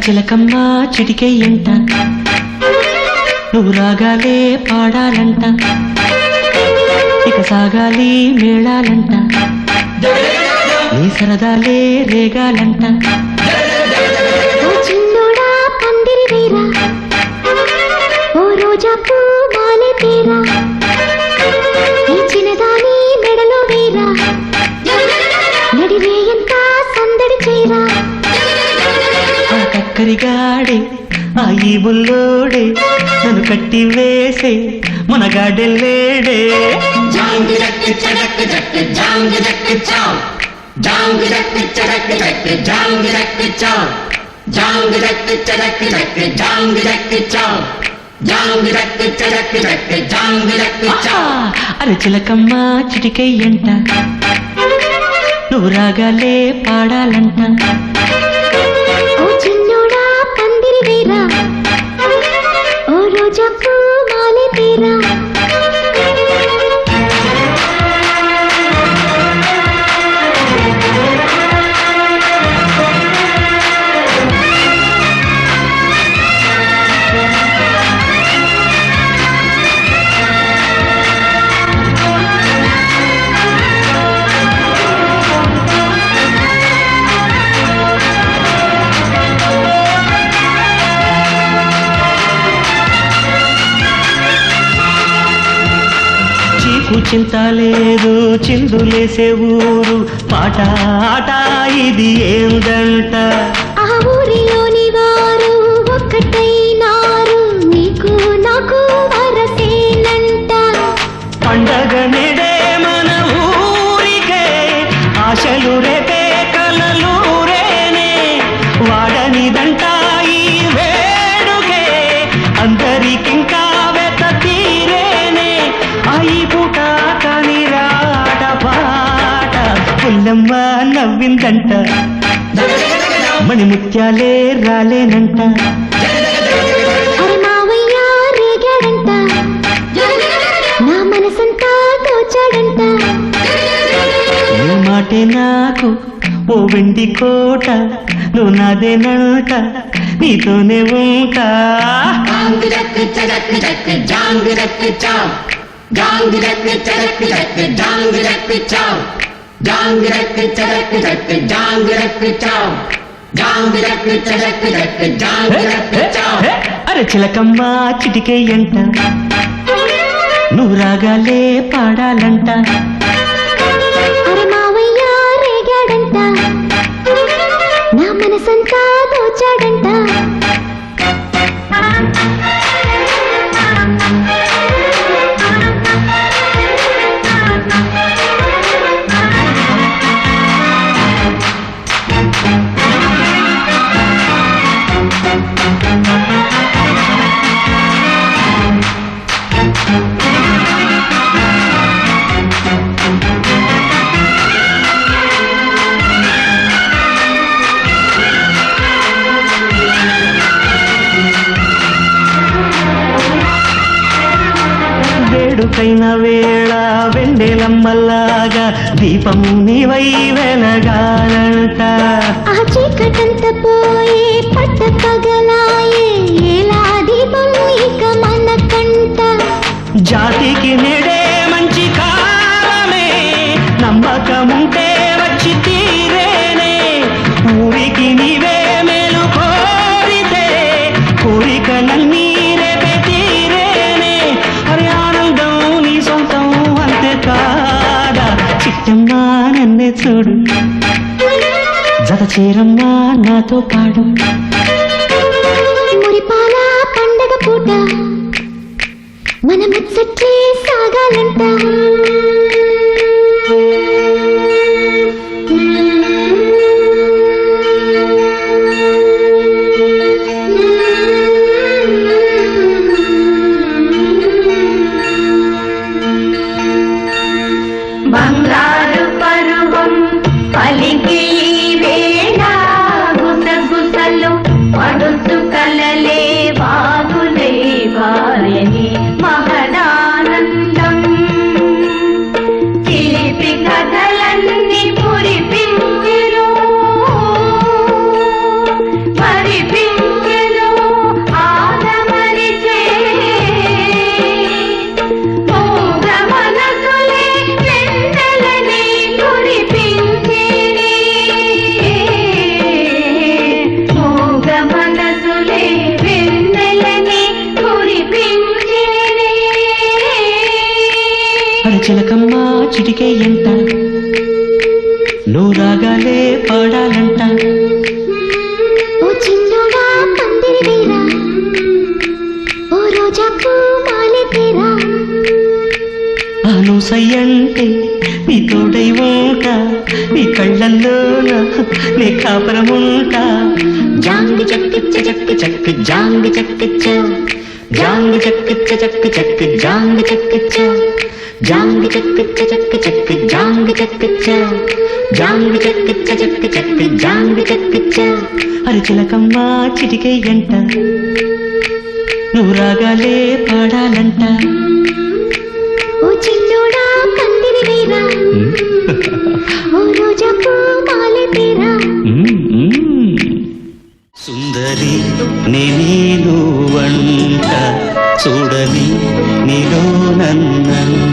చిలకమ్మ చిటికెయ్యంట నువ్వు రాగాలే పాడాలంట ఇక సాగాలి మేళాలంట నీ సరదాలే రేగాలంట ఓ చిన్నోడా పందిరి వీరా ఓ రోజా పూ మాలె తీరా ఈ చిన్నదాని మెడలో వీరా నడివేయంత సందడి చేరా ఆ కక్కరిగాడే ఆ ఈ బుల్లోడే నన్ను కట్టి వేసే మనగాడెల్లేడే అరే చిలకమ్మ చిటికెయ్యంట నువ్వు రాగాలే పాడాలంట ఓ చిన్నోడా పందిరి వీరా ఓ రోజా పూ మాలె తీరా చింత లేదు చిందులేసే ఊరు పాట ఆట ఇది ఏందంట ఆ ఊరిలోని వారు ఒక్కటైనారు నీకు నాకు వరసేనంట పండగ నెడే మన ఊరికే ఆశలు రేపే కలలు రేనే వాడనిదంట ఈ వేడుకే అందరికింకా వెత తీరేనే ఈ పూట కాని రాట పాట పుల్లమ్మ నవ్విందంట మణిముత్యాలే రాలేనంట అరే మావయ్య రేగాడంట నా మనసంతా దోచాడంట నీ మాటే నాకు ఓ వెండి కోట నువ్వు నాదేనంట నీతోనే ఉంటా అరే చిలకమ్మ చిటికెయ్యంట నువ్వు రాగాలే పాడాలంట అరే మావయ్య రేగాడంట నా మనసంతా దోచాడంట వేడుకైన వేళ వెండెలమ్మల్లాగా దీపం నీవై వెలగాలంట ఆ చీకటంత పోయే పట్ట పగలాయే ఎలా దీపం ఇక మనకంట జాతికి నెడే మంచి కాలమే నమ్మకముంటే వచ్చి తీరేనే ఊరికి నీవే మేలు కోరితే కోరికలన్నీ రేపే తీరేనే అరే ఆనందం నీ సొంతం అంతే కాదా చిట్టమ్మా నన్నే చూడు జత చేరమ్మా నాతో పాడు మురిపాల పండగ పూట మన ముచ్చట్లే సాగాలంట బంగారు పరువం పలికి వేళ గుసగుసలు పడుతు కలలే వాగులే వారని మహదానందం చిటికే ఎంట నువ్వు రాగాలే పాడాలంట ఓ చిన్నోడా పందిరి వేరా ఓ రోజా పూ మాలె తేరా అను సయ్యంటే నీ తోడై ఉంటా నీ కళ్ళల్లోన నీ కాపురముంటా జాంగి చక్కిచ్చ చక్కి చక్కి జాంగి చక్కిచ్చ జాంగి చక్కిచ్చ చక్కి చక్కి జాంగి చక్కిచ్చ జాంగి చక్కిచ్చ చక్కి చక్కి జాంగి చక్కిచ్చ జాంగి చక్కిచ్చ చక్కి చక్కి జాంగి చక్కిచ్చ అరి చిలకమ్మ చిటికే ఎంట నువ్వు రాగాలే పాడాలంట ఓ చిన్నోడా పందిరి వేరా ఓ రోజా పూ మాలె తేరా సుందరి నేను వంట చూడని నీలో నన్ను